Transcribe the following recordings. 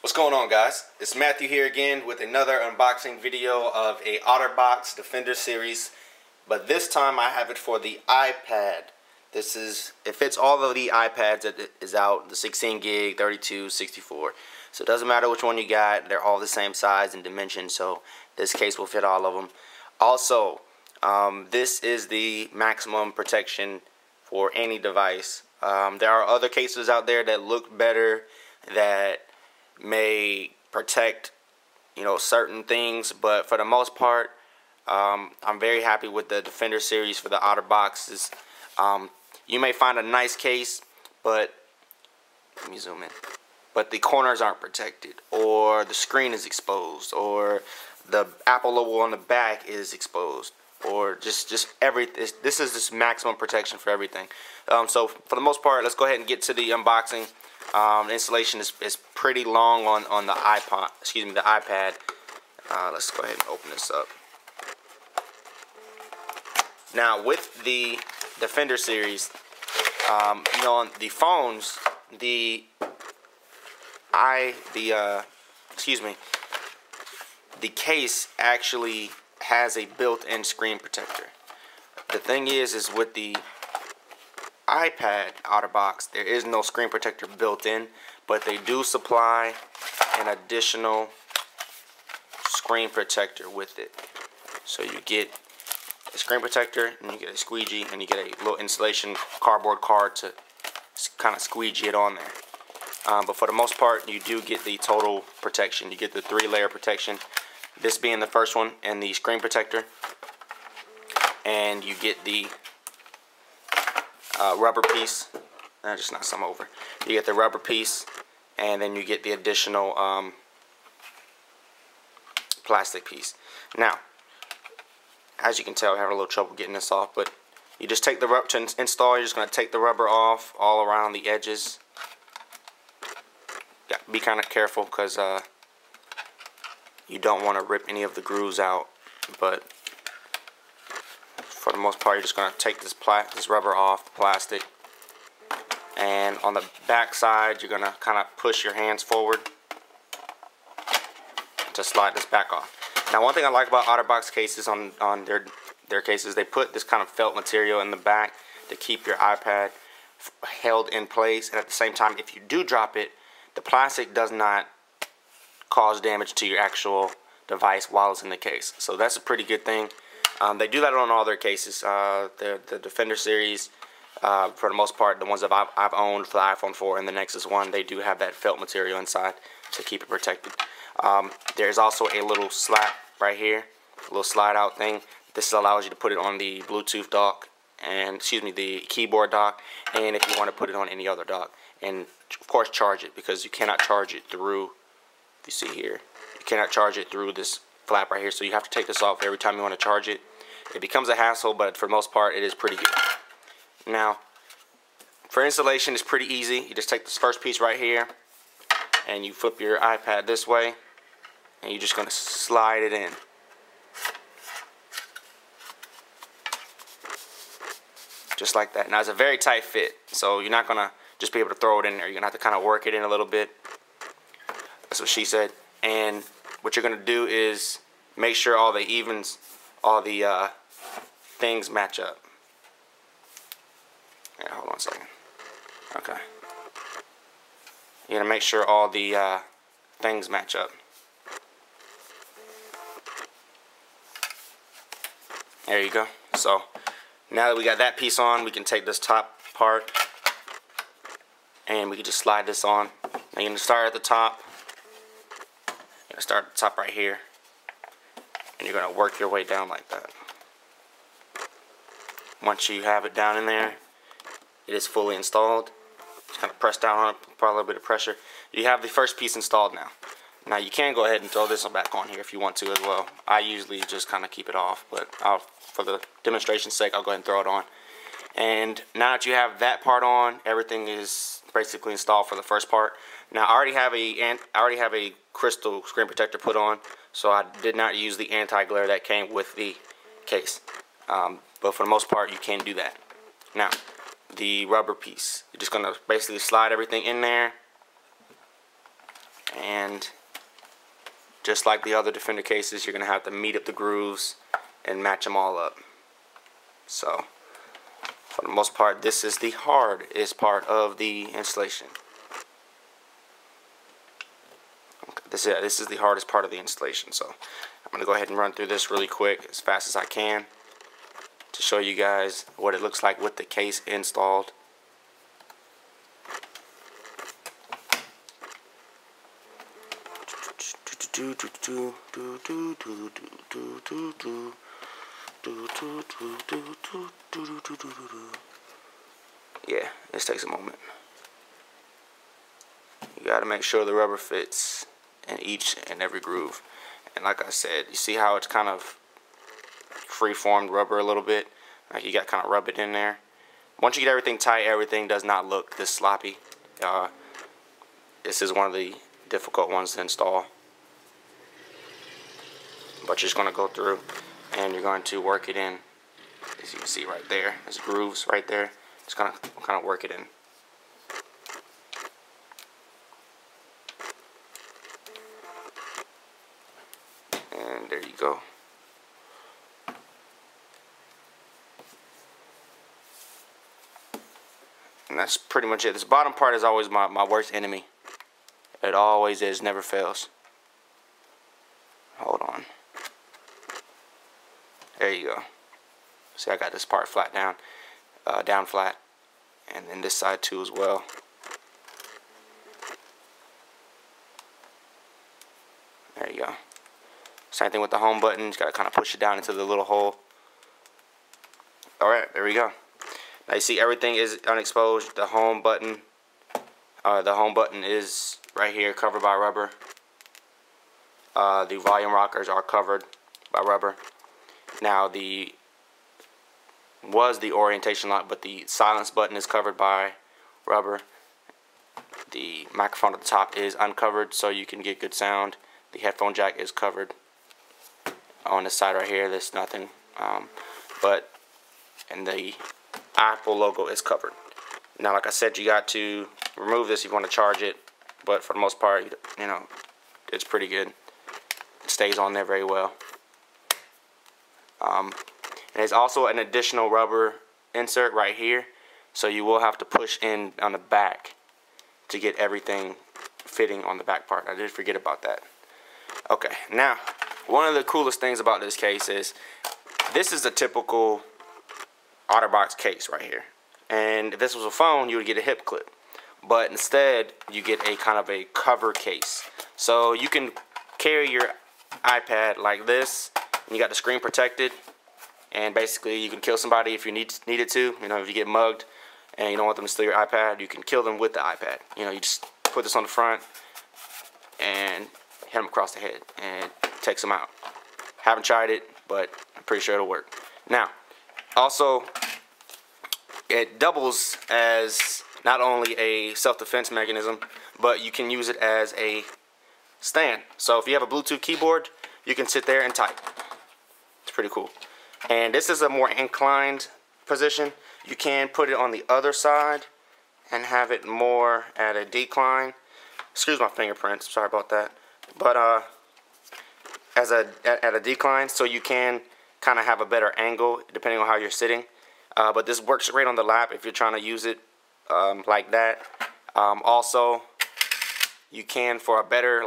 What's going on, guys? It's Matthew here again with another unboxing video of a Otterbox Defender series, but this time I have it for the iPad. It fits all of the iPads that is out, the 16 gig, 32, 64. So it doesn't matter which one you got, they're all the same size and dimension, so this case will fit all of them. Also, this is the maximum protection for any device. There are other cases out there that look better, that may protect, certain things, but for the most part, I'm very happy with the Defender series for the Otterboxes. You may find a nice case, but let me zoom in. But the corners aren't protected, or the screen is exposed, or the Apple logo on the back is exposed, or just everything. This is just maximum protection for everything. So for the most part, let's go ahead and get to the unboxing. The installation is pretty long on the iPad. Let's go ahead and open this up. Now, with the Defender series, on the phones, the case actually has a built-in screen protector. The thing is with the iPad Otterbox, there is no screen protector built in, but they do supply an additional screen protector with it. So you get a screen protector, and you get a squeegee, and you get a little insulation cardboard card to kind of squeegee it on there. But for the most part, you do get the total protection. You get the 3-layer protection, this being the first one, and the screen protector, and you get the rubber piece. Just knock some over. You get the rubber piece, and then you get the additional plastic piece. Now, as you can tell, I have a little trouble getting this off, but you just take the rubber to install. You're just going to take the rubber off all around the edges. Yeah, be kind of careful, because you don't want to rip any of the grooves out, but for the most part, you're just going to take this rubber off the plastic, and on the back side, you're going to kind of push your hands forward to slide this back off. Now, one thing I like about Otterbox cases on their cases, they put this kind of felt material in the back to keep your iPad held in place, and at the same time, if you do drop it, the plastic does not cause damage to your actual device while it's in the case. So that's a pretty good thing. They do that on all their cases. The Defender series, for the most part, the ones that I've owned for the iPhone 4 and the Nexus 1, they do have that felt material inside to keep it protected. There's also a little slap right here, a little slide out thing. This allows you to put it on the Bluetooth dock, and the keyboard dock, and if you want to put it on any other dock, and of course charge it, because you cannot charge it through, if you see here, you cannot charge it through this flap right here, so you have to take this off every time you want to charge it. It becomes a hassle, but for the most part, it is pretty good. Now, for installation, it's pretty easy. You just take this first piece right here, and you flip your iPad this way, and you're just going to slide it in. Just like that. Now, it's a very tight fit, so you're not going to just be able to throw it in there. You're going to have to kind of work it in a little bit. That's what she said. And what you're going to do is make sure all the things match up. Yeah, hold on a second. Okay. You're going to make sure all the things match up. There you go. So now that we got that piece on, we can take this top part and we can just slide this on. Now you're going to start at the top. You're going to start at the top right here, and you're going to work your way down like that. Once you have it down in there, it is fully installed. Just kind of press down on it, apply a little bit of pressure. You have the first piece installed now. Now you can go ahead and throw this back on here if you want to as well. I usually just kind of keep it off, but for the demonstration's sake, I'll go ahead and throw it on. And now that you have that part on, everything is basically installed for the first part. Now I already have a crystal screen protector put on, so I did not use the anti-glare that came with the case. But for the most part, you can do that. Now, the rubber piece. You're just going to basically slide everything in there. and just like the other Defender cases, you're going to have to meet up the grooves and match them all up. So for the most part, this is the hardest part of the installation. Okay, this is the hardest part of the installation. So I'm going to go ahead and run through this really quick as fast as I can to show you guys what it looks like with the case installed. Yeah, this takes a moment. You got to make sure the rubber fits in each and every groove. And like I said, you see how it's kind of free-formed rubber a little bit? Like you got to kind of rub it in there. Once you get everything tight, everything does not look this sloppy. This is one of the difficult ones to install. But you're just going to go through and you're going to work it in. As you can see right there, there's grooves right there. Just kind of work it in. And there you go. And that's pretty much it. This bottom part is always my worst enemy. It always is, never fails. Hold on. There you go. See, I got this part flat down, down flat, and then this side too as well. There you go. Same thing with the home button. Just got to kind of push it down into the little hole. Alright, there we go. Now you see everything is unexposed. The home button is right here, covered by rubber. The volume rockers are covered by rubber. Now was the orientation lock, but the silence button is covered by rubber. The microphone at the top is uncovered, so you can get good sound. The headphone jack is covered. On this side right here, there's nothing, and the Apple logo is covered. Now, like I said, you got to remove this if you want to charge it, but for the most part, you know, it's pretty good. It stays on there very well. And there's also an additional rubber insert right here, so you will have to push in on the back to get everything fitting on the back part. I did forget about that. Okay, now one of the coolest things about this case is this is a typical Otterbox case right here. And if this was a phone, you would get a hip clip, but instead you get a kind of a cover case. So you can carry your iPad like this, and you got the screen protected. And basically, you can kill somebody if you needed to. You know, if you get mugged and you don't want them to steal your iPad, you can kill them with the iPad. You know, you just put this on the front and hit them across the head, and it takes them out. Haven't tried it, but I'm pretty sure it'll work. Now, also, it doubles as not only a self-defense mechanism, but you can use it as a stand. So if you have a Bluetooth keyboard, you can sit there and type. It's pretty cool. And this is a more inclined position. You can put it on the other side and have it more at a decline. Excuse my fingerprints, sorry about that. But at a decline, so you can kind of have a better angle depending on how you're sitting. But this works great on the lap if you're trying to use it like that. Also, you can, for a better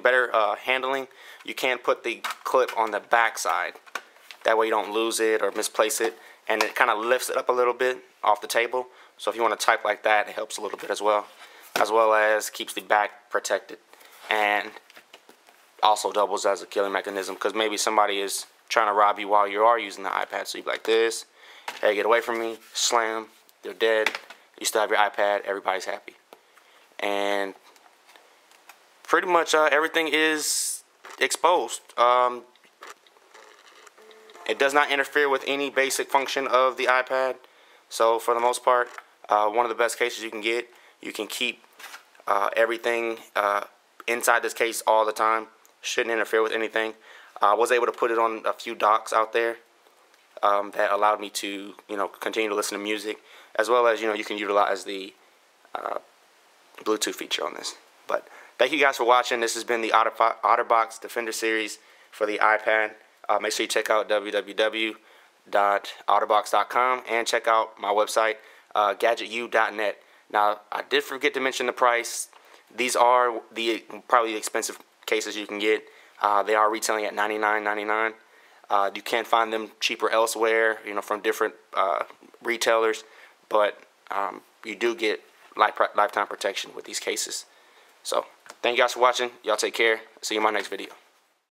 better handling, you can put the clip on the back side. That way you don't lose it or misplace it, and it kind of lifts it up a little bit off the table. So if you want to type like that, it helps a little bit as well as keeps the back protected, and also doubles as a killing mechanism, because maybe somebody is trying to rob you while you are using the iPad. So you be like this, hey, get away from me, slam, they're dead. You still have your iPad, everybody's happy. And pretty much everything is exposed. It does not interfere with any basic function of the iPad. So for the most part, one of the best cases you can get. You can keep everything inside this case all the time. Shouldn't interfere with anything. I was able to put it on a few docks out there that allowed me to, continue to listen to music, as well as, you can utilize the Bluetooth feature on this. But thank you guys for watching. This has been the Otterbox Defender series for the iPad. Make sure you check out www.otterbox.com and check out my website, gadgetu.net. Now, I did forget to mention the price. These are probably the expensive cases you can get. They are retailing at $99.99. You can find them cheaper elsewhere, from different retailers, but you do get lifetime protection with these cases. So, thank you guys for watching. Y'all take care. See you in my next video.